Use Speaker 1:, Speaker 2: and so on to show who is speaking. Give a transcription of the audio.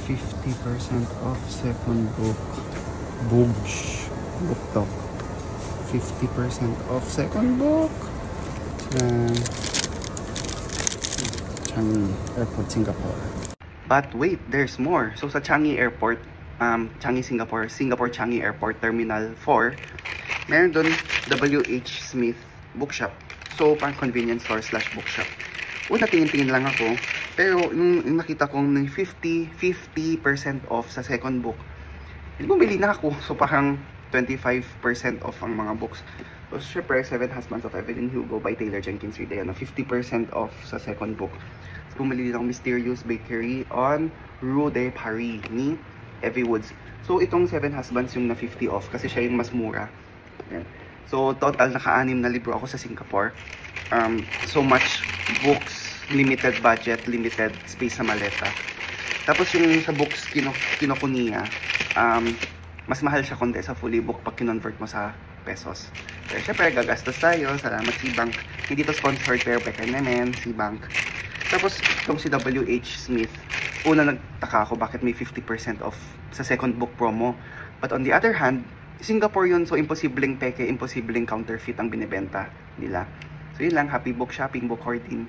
Speaker 1: 50% off second book. Books. Book talk. 50% off second book. Changi Airport, Singapore. But wait, there's more. So sa Changi Airport, Changi, Singapore, Changi Airport Terminal 4, meron doon W.H. Smith Bookshop. So parang convenience store / bookshop. Una tingin-tingin lang ako, pero yung nakita kong 50% off sa second book, bumili na ako. So parang 25% off ang mga books. So syempre, 7 Husbands of Evelyn Hugo by Taylor Jenkins Reid, 50% off sa second book. So bumili din ako Mysterious Bakery on Rue de Paris ni Evie Woods. So itong 7 Husbands yung na 50 off kasi siya yung mas mura. Ayan. So total naka-6 na libro ako sa Singapore. So much books, limited budget, limited space sa maleta. Tapos yung sa books Kinokuniya, mas mahal siya konti sa fully book pag kinonvert mo sa pesos. Pero syempre gagastos tayo. Salamat C-Bank. Hindi to sponsored pero peke naman C-Bank. Tapos itong si W.H. Smith, una nagtaka ako bakit may 50% off sa second book promo. But on the other hand, Singapore yun, so imposibleng peke, imposibleng counterfeit ang binibenta nila. So yun lang, happy book shopping, book hoarding.